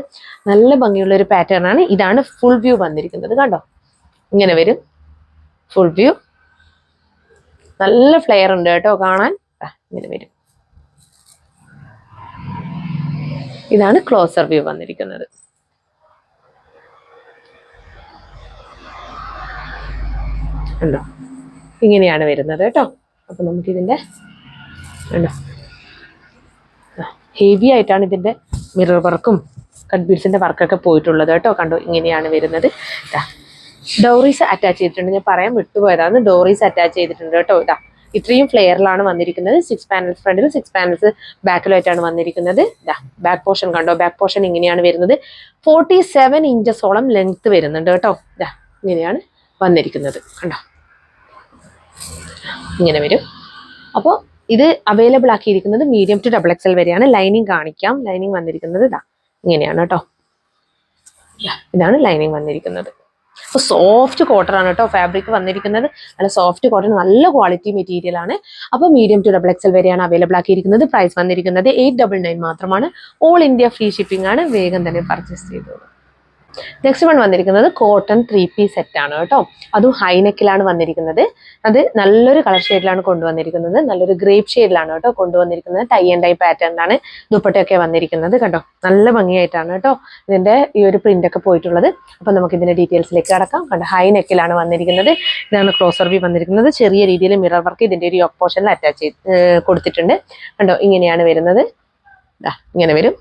നല്ല ഭംഗിയുള്ള ഒരു പാറ്റേൺ ആണ്. ഇതാണ് ഫുൾ വ്യൂ വന്നിരിക്കുന്നത്. കണ്ടോ, ഇങ്ങനെ വരും ഫുൾ വ്യൂ. നല്ല ഫ്ലെയർ ഉണ്ട് കേട്ടോ കാണാൻ. ഇങ്ങനെ വരും. ഇതാണ് ക്ലോസർ വ്യൂ വന്നിരിക്കുന്നത്. ഉണ്ടോ, ഇങ്ങനെയാണ് വരുന്നത് കേട്ടോ. അപ്പൊ നമുക്കിതിന്റെ ഉണ്ടോ, ഹെവി ആയിട്ടാണ് ഇതിന്റെ മിറർ വർക്കും കട്ട് ബീഡ്സിന്റെ വർക്കൊക്കെ പോയിട്ടുള്ളത് കേട്ടോ. കണ്ടോ, ഇങ്ങനെയാണ് വരുന്നത്. ഡോറീസ് അറ്റാച്ച് ചെയ്തിട്ടുണ്ട്. ഞാൻ പറയാൻ വിട്ടുപോയതാണ്, ഡോറീസ് അറ്റാച്ച് ചെയ്തിട്ടുണ്ട് കേട്ടോ. ഇതാ ഇത്രയും ഫ്ലെയറിലാണ് വന്നിരിക്കുന്നത്. 6 പാനൽസ് ഫ്രണ്ടിലും 6 പാനൽസ് ബാക്കിലായിട്ടാണ് വന്നിരിക്കുന്നത്. ബാക്ക് പോർഷൻ കണ്ടോ, ബാക്ക് പോർഷൻ ഇങ്ങനെയാണ് വരുന്നത്. 47 ഇഞ്ചസോളം ലെങ്ത് വരുന്നുണ്ട് കേട്ടോ. ഇങ്ങനെയാണ് വന്നിരിക്കുന്നത്. കണ്ടോ, ഇങ്ങനെ വരും. അപ്പോൾ ഇത് അവൈലബിൾ ആക്കിയിരിക്കുന്നത് മീഡിയം ടു XXL വരെയാണ്. ലൈനിങ് കാണിക്കാം. ലൈനിങ് വന്നിരിക്കുന്നത് ഇങ്ങനെയാണ് കേട്ടോ. ഇതാണ് ലൈനിങ് വന്നിരിക്കുന്നത്. അപ്പോൾ സോഫ്റ്റ് കോട്ടൺ ആണ് കേട്ടോ ഫാബ്രിക് വന്നിരിക്കുന്നത്. നല്ല സോഫ്റ്റ് കോട്ടൺ, നല്ല ക്വാളിറ്റി മെറ്റീരിയൽ ആണ്. അപ്പോൾ മീഡിയം ടു XXL വരെയാണ് അവൈലബിൾ ആക്കിയിരിക്കുന്നത്. പ്രൈസ് വന്നിരിക്കുന്നത് 899 മാത്രമാണ്. ഓൾ ഇന്ത്യ ഫ്രീ ഷിപ്പിംഗ് ആണ്. വേഗം തന്നെ പർച്ചേസ് ചെയ്തോളൂ. നെക്സ്റ്റ് വൺ വന്നിരിക്കുന്നത് കോട്ടൺ 3-piece സെറ്റ് ആണ് കേട്ടോ. അതും ഹൈനെക്കിലാണ് വന്നിരിക്കുന്നത്. അത് നല്ലൊരു കളർ ഷെയ്ഡിലാണ് കൊണ്ടുവന്നിരിക്കുന്നത്. നല്ലൊരു ഗ്രേപ്പ് ഷെയ്ഡിലാണ് കേട്ടോ കൊണ്ടുവന്നിരിക്കുന്നത്. ടൈ ആൻഡ് ഡൈ പാറ്റേണിലാണ് ദുപ്പട്ടയൊക്കെ വന്നിരിക്കുന്നത്. കണ്ടോ, നല്ല ഭംഗിയായിട്ടാണ് കേട്ടോ ഇതിന്റെ ഈ ഒരു പ്രിന്റ് ഒക്കെ പോയിട്ടുള്ളത്. അപ്പൊ നമുക്ക് ഇതിന്റെ ഡീറ്റെയിൽസിലേക്ക് കടക്കാം. കണ്ടോ, ഹൈനെക്കിലാണ് വന്നിരിക്കുന്നത്. ഇതാണ് ക്ലോസർ വ്യൂ വന്നിരിക്കുന്നത്. ചെറിയ രീതിയിൽ മിറർ വർക്ക് ഇതിന്റെ ഒരു യോക്ക് പോർഷനിൽ അറ്റാച്ച് ചെയ്ത് കൊടുത്തിട്ടുണ്ട്. കണ്ടോ, ഇങ്ങനെയാണ് വരുന്നത്. ഇങ്ങനെ വരും.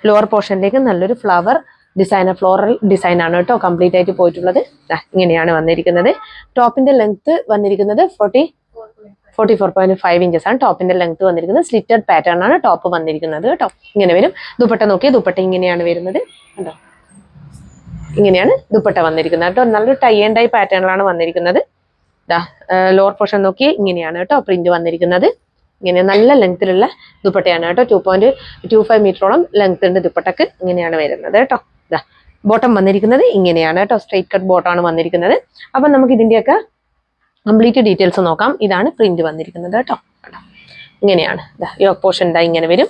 ലോവർ പോർഷനിലേക്ക് നല്ലൊരു ഫ്ലവർ ഡിസൈനർ ഫ്ലോറൽ ഡിസൈൻ ആണ് കേട്ടോ കംപ്ലീറ്റ് ആയിട്ട് പോയിട്ടുള്ളത്. ഇങ്ങനെയാണ് വന്നിരിക്കുന്നത്. ടോപ്പിന്റെ ലെങ്ത് വന്നിരിക്കുന്നത് 44.5 ഇഞ്ചസ് ആണ് ടോപ്പിന്റെ ലെങ്ത് വന്നിരിക്കുന്നത്. സ്ലിറ്റഡ് പാറ്റേൺ ആണ് ടോപ്പ് വന്നിരിക്കുന്നത് കേട്ടോ. ഇങ്ങനെ വരും. ദുപ്പട്ട നോക്കിയ ദുപ്പട്ട ഇങ്ങനെയാണ് വരുന്നത്. കണ്ടോ, ഇങ്ങനെയാണ് ദുപ്പട്ട വന്നിരിക്കുന്നത് കേട്ടോ. നല്ലൊരു ടൈ ആൻഡ് ഡൈ പാറ്റേണിലാണ് വന്നിരിക്കുന്നത്. ലോവർ പോർഷൻ നോക്കി ഇങ്ങനെയാണ് കേട്ടോ പ്രിന്റ് വന്നിരിക്കുന്നത്. ഇങ്ങനെ നല്ല ലെങ്ത്തിലുള്ള ദുപ്പട്ടയാണ് കേട്ടോ. 2.25 മീറ്ററോളം ലെങ്ത് ഉണ്ട് ദുപ്പട്ടക്ക്. ഇങ്ങനെയാണ് വരുന്നത് കേട്ടോ. ബോട്ടം വന്നിരിക്കുന്നത് ഇങ്ങനെയാണ് കേട്ടോ. സ്ട്രൈറ്റ് കട്ട് ബോട്ടമാണ് വന്നിരിക്കുന്നത്. അപ്പൊ നമുക്ക് ഇതിന്റെയൊക്കെ കംപ്ലീറ്റ് ഡീറ്റെയിൽസ് നോക്കാം. ഇതാണ് പ്രിന്റ് വന്നിരിക്കുന്നത് കേട്ടോ. ഇങ്ങനെയാണ്. യോക്ക് പോർഷൻ ഇങ്ങനെ വരും.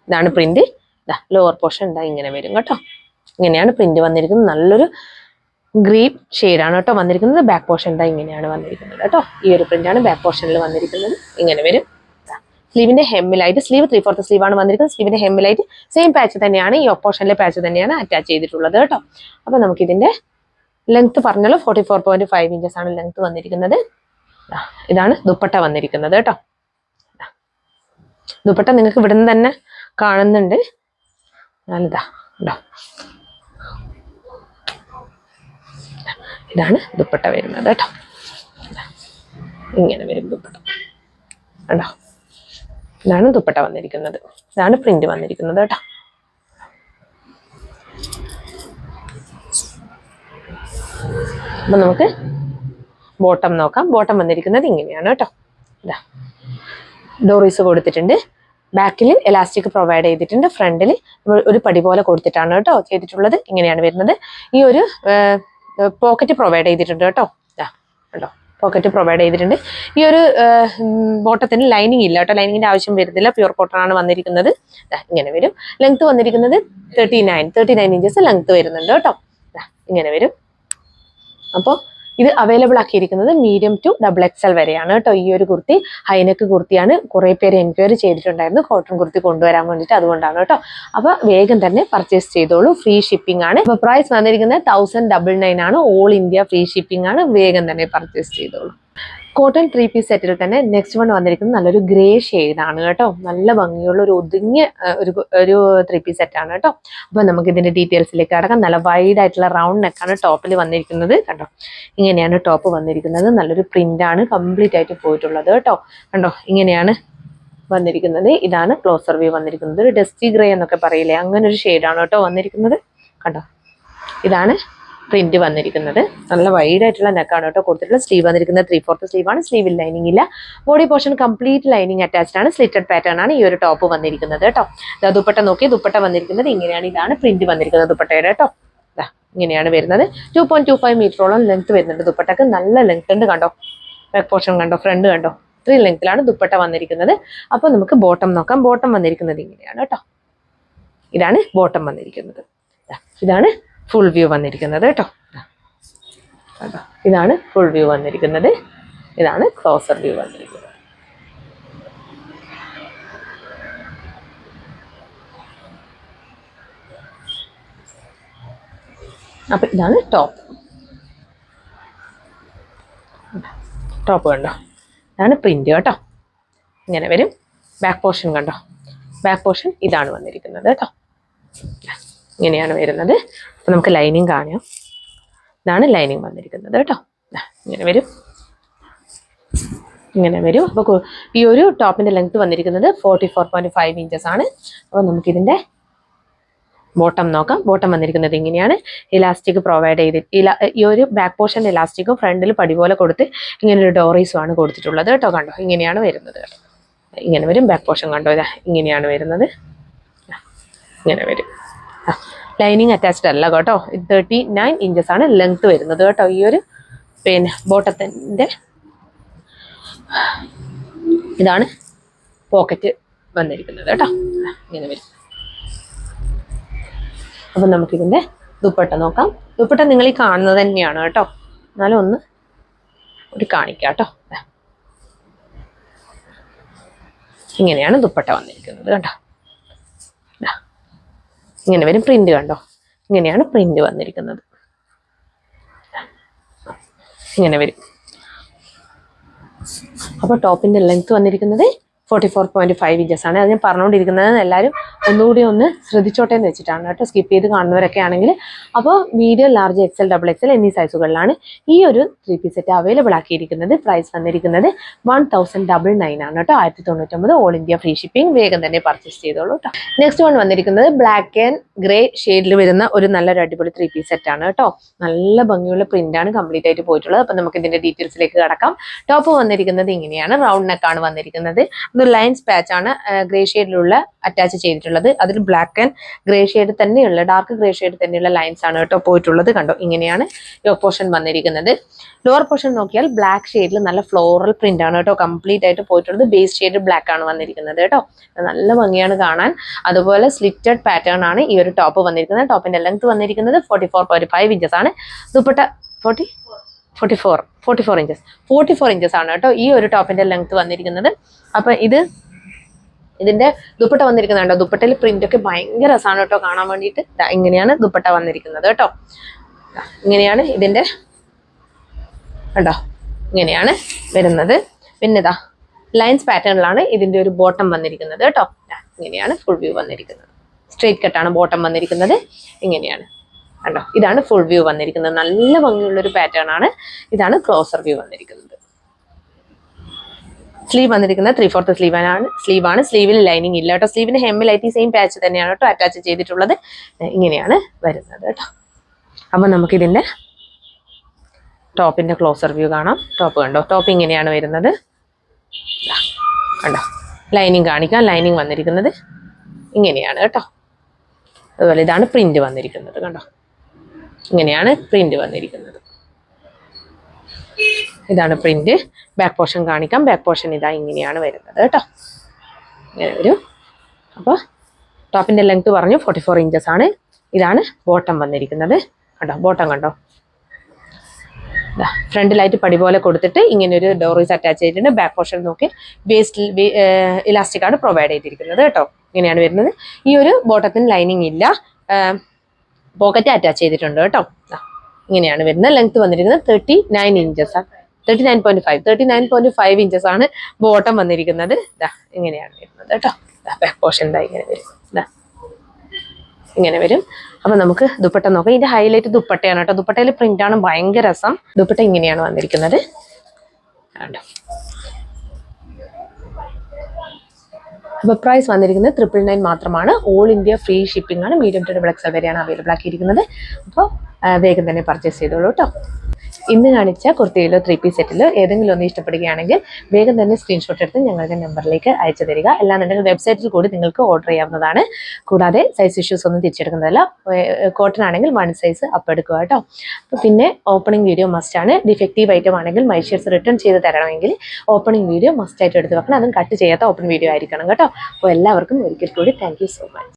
ഇതാണ് പ്രിന്റ്. ലോവർ പോർഷൻ ഇങ്ങനെ വരും കേട്ടോ. ഇങ്ങനെയാണ് പ്രിന്റ് വന്നിരിക്കുന്നത്. നല്ലൊരു ഗ്രീൻ ഷെയ്ഡാണ് കേട്ടോ വന്നിരിക്കുന്നത്. ബാക്ക് പോർഷൻ ഇങ്ങനെയാണ് വന്നിരിക്കുന്നത് കേട്ടോ. ഈ ഒരു പ്രിന്റാണ് ബാക്ക് പോർഷനിൽ വന്നിരിക്കുന്നത്. ഇങ്ങനെ വരും. സ്ലീവിന്റെ ഹെമ്മിലായിട്ട്, സ്ലീവ് 3/4 സ്ലീവ് ആണ് വന്നിരിക്കുന്നത്. സ്ലീവിന്റെ ഹെമ്മിലായിട്ട് സെയിം പാച്ച് തന്നെയാണ്, ഈ ഓപ്പോഷനിലെ പാച്ച് തന്നെയാണ് അറ്റാച്ച് ചെയ്തിട്ടുള്ളത് കേട്ടോ. അപ്പൊ നമുക്ക് ഇതിന്റെ ലെങ്ത് പറഞ്ഞാലോ 44.5 ഇഞ്ചസ് ആണ് ലെങ്ത് വന്നിരിക്കുന്നത്. ഇതാണ് ദുപ്പട്ട വന്നിരിക്കുന്നത് കേട്ടോ. ദുപ്പട്ട നിങ്ങൾക്ക് ഇവിടെ നിന്ന് തന്നെ കാണുന്നുണ്ട്. ഞാനിതാ ഉണ്ടോ, ഇതാണ് ദുപ്പട്ട വരുന്നത് കേട്ടോ. ഇങ്ങനെ വരും ദുപ്പട്ട. കണ്ടോ, ഇതാണ് ദുപ്പട്ട വന്നിരിക്കുന്നത്. ഇതാണ് പ്രിന്റ് വന്നിരിക്കുന്നത് കേട്ടോ. അപ്പൊ നമുക്ക് ബോട്ടം നോക്കാം. ബോട്ടം വന്നിരിക്കുന്നത് ഇങ്ങനെയാണ് കേട്ടോ. ഡോറീസ് കൊടുത്തിട്ടുണ്ട്. ബാക്കിൽ എലാസ്റ്റിക് പ്രൊവൈഡ് ചെയ്തിട്ടുണ്ട്. ഫ്രണ്ടിൽ ഒരു പടി പോലെ കൊടുത്തിട്ടാണ് കേട്ടോ ചെയ്തിട്ടുള്ളത്. ഇങ്ങനെയാണ് വരുന്നത്. ഈ ഒരു പോക്കറ്റ് പ്രൊവൈഡ് ചെയ്തിട്ടുണ്ട് കേട്ടോ. കേട്ടോ, പോക്കറ്റ് പ്രൊവൈഡ് ചെയ്തിട്ടുണ്ട്. ഈ ഒരു ബോട്ടത്തിന് ലൈനിങ് ഇല്ല കേട്ടോ. ലൈനിങ്ങിന്റെ ആവശ്യം വരുന്നില്ല. പ്യൂർ കോട്ടൺ ആണ് വന്നിരിക്കുന്നത്. ഇങ്ങനെ വരും. ലെങ്ത് വന്നിരിക്കുന്നത് 39 ഇഞ്ചസ് ലെങ്ത് വരുന്നുണ്ട് കേട്ടോ. ഇങ്ങനെ വരും. അപ്പോൾ ഇത് അവൈലബിൾ ആക്കിയിരിക്കുന്നത് മീഡിയം ടു XXL വരെയാണ് കേട്ടോ. ഈ ഒരു കുർത്തി ഹൈനെക്ക് കുർത്തിയാണ്. കുറെ പേര് എൻക്വയറി ചെയ്തിട്ടുണ്ടായിരുന്നു കോട്ടൺ കുർത്തി കൊണ്ടുവരാൻ വേണ്ടിയിട്ട്. അതുകൊണ്ടാണ് കേട്ടോ. അപ്പൊ വേഗം തന്നെ പർച്ചേസ് ചെയ്തോളൂ. ഫ്രീ ഷിപ്പിംഗ് ആണ്. അപ്പൊ പ്രൈസ് വന്നിരിക്കുന്നത് 1099 ആണ്. ഓൾ ഇന്ത്യ ഫ്രീ ഷിപ്പിംഗ് ആണ്. വേഗം തന്നെ പർച്ചേസ് ചെയ്തോളൂ. കോട്ടൺ 3-piece സെറ്റിൽ തന്നെ നെക്സ്റ്റ് വൺ വന്നിരിക്കുന്നത് നല്ലൊരു ഗ്രേ ഷെയ്ഡാണ് കേട്ടോ. നല്ല ഭംഗിയുള്ള ഒരു ഒതുങ്ങിയ ഒരു 3-piece സെറ്റാണ് കേട്ടോ. അപ്പൊ നമുക്ക് ഇതിന്റെ ഡീറ്റെയിൽസിലേക്ക് കടക്കാം. നല്ല വൈഡ് ആയിട്ടുള്ള റൗണ്ട് നെക്കാണ് ടോപ്പിൽ വന്നിരിക്കുന്നത്. കണ്ടോ, ഇങ്ങനെയാണ് ടോപ്പ് വന്നിരിക്കുന്നത്. നല്ലൊരു പ്രിന്റ് ആണ് കംപ്ലീറ്റ് ആയിട്ട് പോയിട്ടുള്ളത് കേട്ടോ. കണ്ടോ, ഇങ്ങനെയാണ് വന്നിരിക്കുന്നത്. ഇതാണ് ക്ലോസർ വ്യൂ വന്നിരിക്കുന്നത്. ഒരു ഡസ്റ്റി ഗ്രേ എന്നൊക്കെ പറയില്ലേ, അങ്ങനെ ഒരു ഷെയ്ഡാണ് കേട്ടോ വന്നിരിക്കുന്നത്. കണ്ടോ, ഇതാണ് പ്രിന്റ് വന്നിരിക്കുന്നത്. നല്ല വൈഡ് ആയിട്ടുള്ള നെക്കാണ് കേട്ടോ കൊടുത്തിട്ടുള്ള. സ്ലീവ് വന്നിരിക്കുന്നത് 3/4 സ്ലീവാണ്. സ്ലീവിൽ ലൈനിങ് ഇല്ല. Body portion complete lining attached ആണ്. സ്ലിറ്റഡ് പാറ്റേൺ ആണ് ഈ ഒരു ടോപ്പ് വന്നിരിക്കുന്നത് കേട്ടോ. ദുപ്പട്ട നോക്കി, ദുപ്പട്ട വന്നിരിക്കുന്നത് ഇങ്ങനെയാണ്. ഇതാണ് പ്രിന്റ് വന്നിരിക്കുന്നത് ദുപ്പട്ടയുടെ കേട്ടോ. ഇങ്ങനെയാണ് വരുന്നത്. 2.25 മീറ്ററോളം ലെങ്ത് വരുന്നുണ്ട്. ദുപ്പട്ടക്ക് നല്ല ലെങ്ത് ഉണ്ട് കണ്ടോ. ബാക്ക് പോർഷൻ കണ്ടോ, ഫ്രണ്ട് കണ്ടോ, ഇത്രയും ലെങ്ത്തിലാണ് ദുപ്പട്ട വന്നിരിക്കുന്നത്. അപ്പോൾ നമുക്ക് ബോട്ടം നോക്കാം. ബോട്ടം വന്നിരിക്കുന്നത് ഇങ്ങനെയാണ് കേട്ടോ. ഇതാണ് ബോട്ടം വന്നിരിക്കുന്നത്. ഇതാണ് ഫുൾ വ്യൂ വന്നിരിക്കുന്നത് കേട്ടോ. ഇതാണ് ഫുൾ വ്യൂ വന്നിരിക്കുന്നത്. ഇതാണ് ക്ലോസർ വ്യൂ വന്നിരിക്കുന്നത്. അപ്പൊ ഇതാണ് ടോപ്പ്. ടോപ്പ് കണ്ടോ, ഇതാണ് പ്രിന്റ് കേട്ടോ. ഇങ്ങനെ വരും. ബാക്ക് പോർഷൻ കണ്ടോ, ബാക്ക് പോർഷൻ ഇതാണ് വന്നിരിക്കുന്നത് കേട്ടോ. ഇങ്ങനെയാണ് വരുന്നത്. അപ്പൊ നമുക്ക് ലൈനിങ് കാണാം. ഇതാണ് ലൈനിങ് വന്നിരിക്കുന്നത് കേട്ടോ. ഇങ്ങനെ വരും, ഇങ്ങനെ വരും. അപ്പോൾ ഈ ഒരു ടോപ്പിന്റെ ലെങ്ത് വന്നിരിക്കുന്നത് 44.5 ഇഞ്ചസ് ആണ്. അപ്പോൾ നമുക്കിതിന്റെ ബോട്ടം നോക്കാം. ബോട്ടം വന്നിരിക്കുന്നത് ഇങ്ങനെയാണ്. ഇലാസ്റ്റിക് പ്രൊവൈഡ് ചെയ്തിട്ട് ഈ ഒരു ബാക്ക് പോർഷൻ ഇലാസ്റ്റിക്കും ഫ്രണ്ടിൽ പടി പോലെ കൊടുത്ത് ഇങ്ങനെ ഒരു ഡോറീസും ആണ് കൊടുത്തിട്ടുള്ളത് കേട്ടോ. കണ്ടോ, ഇങ്ങനെയാണ് വരുന്നത് കേട്ടോ. ഇങ്ങനെ വരും. ബാക്ക് പോർഷൻ കണ്ടോ, ഇതാ ഇങ്ങനെയാണ് വരുന്നത്. ഇങ്ങനെ വരും. ലൈനിങ് അറ്റാച്ച്ഡ് അല്ല കേട്ടോ. 39 ഇഞ്ചസ് ആണ് ലെങ്ത് വരുന്നത് കേട്ടോ. ഈ ഒരു പിന്നെ ബോട്ടത്തിൻ്റെ ഇതാണ് പോക്കറ്റ് വന്നിരിക്കുന്നത് കേട്ടോ. ഇങ്ങനെ വരും. അപ്പം നമുക്കിതിൻ്റെ ദുപ്പട്ട നോക്കാം. ദുപ്പട്ട നിങ്ങൾ ഈ കാണുന്നത് തന്നെയാണ് കേട്ടോ. എന്നാലും ഒന്ന് ഒരു കാണിക്കാം കേട്ടോ. ഇങ്ങനെയാണ് ദുപ്പട്ട വന്നിരിക്കുന്നത് കേട്ടോ. ഇങ്ങനെ വരും. പ്രിന്റ് കണ്ടോ, ഇങ്ങനെയാണ് പ്രിന്റ് വന്നിരിക്കുന്നത്. ഇങ്ങനെ വരും. അപ്പോൾ ടോപ്പിന്റെ ലെങ്ത് വന്നിരിക്കുന്നത് 44.5 ഇഞ്ചസ് ആണ്. അത് ഞാൻ പറഞ്ഞുകൊണ്ടിരിക്കുന്നത് എല്ലാവരും ഒന്നുകൂടി ഒന്ന് ശ്രദ്ധിച്ചോട്ടെ എന്ന് വെച്ചിട്ടാണ് കേട്ടോ. സ്കിപ്പ് ചെയ്ത് കാണുന്നവരൊക്കെ ആണെങ്കിൽ. അപ്പോൾ മീഡിയം, ലാർജ്, XL, XXL എന്നീ സൈസുകളിലാണ് ഈ ഒരു 3 പീസ് സെറ്റ് അവൈലബിൾ ആക്കിയിരിക്കുന്നത്. പ്രൈസ് വന്നിരിക്കുന്നത് 1099 ആണ് കേട്ടോ. 1099 ഓൾ ഇന്ത്യ ഫ്രീ ഷിപ്പിംഗ്. വേഗം തന്നെ പർച്ചേസ് ചെയ്തോളൂ കേട്ടോ. നെക്സ്റ്റ് വൺ വന്നിരിക്കുന്നത് ബ്ലാക്ക് ആൻഡ് ഗ്രേ ഷെയ്ഡിൽ വരുന്ന ഒരു നല്ലൊരു അടിപൊളി 3 പീസ് സെറ്റ് ആണ് കേട്ടോ. നല്ല ഭംഗിയുള്ള പ്രിന്റ് ആണ് കംപ്ലീറ്റ് ആയിട്ട് പോയിട്ടുള്ളത്. അപ്പം നമുക്ക് ഇതിന്റെ ഡീറ്റെയിൽസിലേക്ക് കടക്കാം. ടോപ്പ് വന്നിരിക്കുന്നത് ഇങ്ങനെയാണ്. റൗണ്ട് നെക്ക് ആണ് വന്നിരിക്കുന്നത്. ലൈൻസ് പാച്ച് ആണ് ഗ്രേ ഷെയ്ഡിലുള്ള അറ്റാച്ച് ചെയ്തിട്ടുള്ളത്. അതിൽ ബ്ലാക്ക് ആൻഡ് ഗ്രേ ഷെയ്ഡ് തന്നെയുള്ള, ഡാർക്ക് ഗ്രേ ഷെയ്ഡ് തന്നെയുള്ള ലൈൻസ് ആണ് കേട്ടോ പോയിട്ടുള്ളത്. കണ്ടോ, ഇങ്ങനെയാണ് യോക്ക് പോർഷൻ വന്നിരിക്കുന്നത്. ലോവർ പോർഷൻ നോക്കിയാൽ ബ്ലാക്ക് ഷെയ്ഡിൽ നല്ല ഫ്ലോറൽ പ്രിന്റ് ആണ് കേട്ടോ കംപ്ലീറ്റ് ആയിട്ട് പോയിട്ടുള്ളത്. ബേസ് ഷെയ്ഡ് ബ്ലാക്ക് ആണ് വന്നിരിക്കുന്നത് കേട്ടോ. നല്ല ഭംഗിയാണ് കാണാൻ. അതുപോലെ സ്ലിറ്റഡ് പാറ്റേൺ ആണ് ഈ ഒരു ടോപ്പ് വന്നിരിക്കുന്നത്. ടോപ്പിന്റെ ലെങ്ത് വന്നിരിക്കുന്നത് 44.5 ഇഞ്ചസ് ആണ്. ദുപ്പട്ട 44 ഇഞ്ചസ് ആണ് കേട്ടോ ഈ ഒരു ടോപ്പിന്റെ ലെങ്ത് വന്നിരിക്കുന്നത്. അപ്പൊ ഇതിന്റെ ദുപ്പട്ട വന്നിരിക്കുന്നുണ്ടോ. ദുപ്പട്ടയിൽ പ്രിന്റ് ഒക്കെ ഭയങ്കര രസമാണ് കേട്ടോ കാണാൻ വേണ്ടിയിട്ട്. ഇങ്ങനെയാണ് ദുപ്പട്ട വന്നിരിക്കുന്നത് കേട്ടോ. ഇങ്ങനെയാണ് ഇതിന്റെ കണ്ടോ, ഇങ്ങനെയാണ് വരുന്നത്. പിന്നെ ഇതാ ലൈൻസ് പാറ്റേണിലാണ് ഇതിന്റെ ഒരു ബോട്ടം വന്നിരിക്കുന്നത് കേട്ടോ. ഇങ്ങനെയാണ് ഫുൾ വ്യൂ വന്നിരിക്കുന്നത്. സ്ട്രെയിറ്റ് കട്ടാണ് ബോട്ടം വന്നിരിക്കുന്നത്. ഇങ്ങനെയാണ് കണ്ടോ. ഇതാണ് ഫുൾ വ്യൂ വന്നിരിക്കുന്നത്. നല്ല ഭംഗിയുള്ള ഒരു പാറ്റേൺ ആണ്. ഇതാണ് ക്ലോസർ വ്യൂ വന്നിരിക്കുന്നത്. സ്ലീവ് വന്നിരിക്കുന്നത് 3/4 സ്ലീവാണ്. സ്ലീവിൽ ലൈനിങ് ഇല്ല കേട്ടോ. സ്ലീവിന് ഹെമ്മിലായിട്ട് ഈ സെയിം പാച്ച് തന്നെയാണ് കേട്ടോ അറ്റാച്ച് ചെയ്തിട്ടുള്ളത്. ഇങ്ങനെയാണ് വരുന്നത് കേട്ടോ. അപ്പം നമുക്കിതിൻ്റെ ടോപ്പിന്റെ ക്ലോസർ വ്യൂ കാണാം. ടോപ്പ് കണ്ടോ, ടോപ്പ് ഇങ്ങനെയാണ് വരുന്നത്. കണ്ടോ, ലൈനിങ് കാണിക്കാം. ലൈനിങ് വന്നിരിക്കുന്നത് ഇങ്ങനെയാണ് കേട്ടോ. അതുപോലെ ഇതാണ് പ്രിന്റ് വന്നിരിക്കുന്നത്. കണ്ടോ, ഇങ്ങനെയാണ് പ്രിന്റ് വന്നിരിക്കുന്നത്. ഇതാണ് പ്രിന്റ്. ബാക്ക് പോർഷൻ കാണിക്കാം. ബാക്ക് പോർഷൻ ഇതാ ഇങ്ങനെയാണ് വരുന്നത് കേട്ടോ. ഇങ്ങനെ വരും. അപ്പോൾ ടോപ്പിന്റെ ലെങ്ത് പറഞ്ഞു 44 ഇഞ്ചസ് ആണ്. ഇതാണ് ബോട്ടം വന്നിരിക്കുന്നത്. കണ്ടോ, ബോട്ടം കണ്ടോ. ഫ്രണ്ടിലായിട്ട് പടി പോലെ കൊടുത്തിട്ട് ഇങ്ങനെ ഒരു ഡോറീസ് അറ്റാച്ച് ചെയ്തിട്ടുണ്ട്. ബാക്ക് പോർഷൻ നോക്കി വേസ്റ്റിൽ ഇലാസ്റ്റിക് ആണ് പ്രൊവൈഡ് ചെയ്തിരിക്കുന്നത് കേട്ടോ. ഇങ്ങനെയാണ് വരുന്നത്. ഈ ഒരു ബോട്ടത്തിന് ലൈനിങ് ഇല്ല. പോക്കറ്റ് അറ്റാച്ച് ചെയ്തിട്ടുണ്ട് കേട്ടോ. ഇങ്ങനെയാണ് വരുന്നത്. ലെങ്ത് വന്നിരിക്കുന്നത് 39 ഇഞ്ചസ് ആണ്. 39.5 ഇഞ്ചസ് ആണ് ബോട്ടം വന്നിരിക്കുന്നത്. ഇങ്ങനെയാണ് വരുന്നത് കേട്ടോ. ബാക്ക് പോർഷൻ ഇങ്ങനെ വരും. ഇങ്ങനെ വരും. അപ്പൊ നമുക്ക് ദുപ്പട്ട നോക്കാം. ഇതിന്റെ ഹൈലൈറ്റ് ദുപ്പട്ടയാണ് കേട്ടോ. ദുപ്പട്ടയിൽ പ്രിന്റ് ആണ് ഭയങ്കര രസം. ദുപ്പട്ട ഇങ്ങനെയാണ് വന്നിരിക്കുന്നത്. അപ്പോൾ പ്രൈസ് വന്നിരിക്കുന്നത് 999 മാത്രമാണ്. ഓൾ ഇന്ത്യ ഫ്രീ ഷിപ്പിംഗ് ആണ്. മീഡിയം ടു XL വരെയാണ് അവൈലബിൾ ആക്കിയിരിക്കുന്നത്. അപ്പോൾ വേഗം തന്നെ പർച്ചേസ് ചെയ്തോളൂ കേട്ടോ. ഇന്ന് കാണിച്ച കുർത്തിയിലോ 3 പീസ് സെറ്റിലോ ഏതെങ്കിലും ഒന്ന് ഇഷ്ടപ്പെടുകയാണെങ്കിൽ വേഗം തന്നെ സ്ക്രീൻഷോട്ട് എടുത്ത് ഞങ്ങളുടെ നമ്പറിലേക്ക് അയച്ചു തരിക. അല്ലാന്നുണ്ടെങ്കിൽ വെബ്സൈറ്റിൽ കൂടി നിങ്ങൾക്ക് ഓർഡർ ചെയ്യാവുന്നതാണ്. കൂടാതെ സൈസ് ഇഷ്യൂസ് ഒന്നും തിരിച്ചെടുക്കുന്നതല്ല. കോട്ടൺ ആണെങ്കിൽ 1 സൈസ് അപ്പ് എടുക്കുക കേട്ടോ. പിന്നെ ഓപ്പണിംഗ് വീഡിയോ മസ്റ്റ് ആണ്. ഡിഫക്റ്റീവ് ഐറ്റം ആണെങ്കിൽ മൈഷേഴ്സ് റിട്ടേൺ ചെയ്ത് തരണമെങ്കിൽ ഓപ്പണിംഗ് വീഡിയോ മസ്റ്റ് ആയിട്ട് എടുത്ത് വെക്കണം. അതും കട്ട് ചെയ്യാത്ത ഓപ്പൺ വീഡിയോ ആയിരിക്കണം കേട്ടോ. അപ്പോൾ എല്ലാവർക്കും ഒരിക്കൽ കൂടി താങ്ക് യു സോ മച്ച്.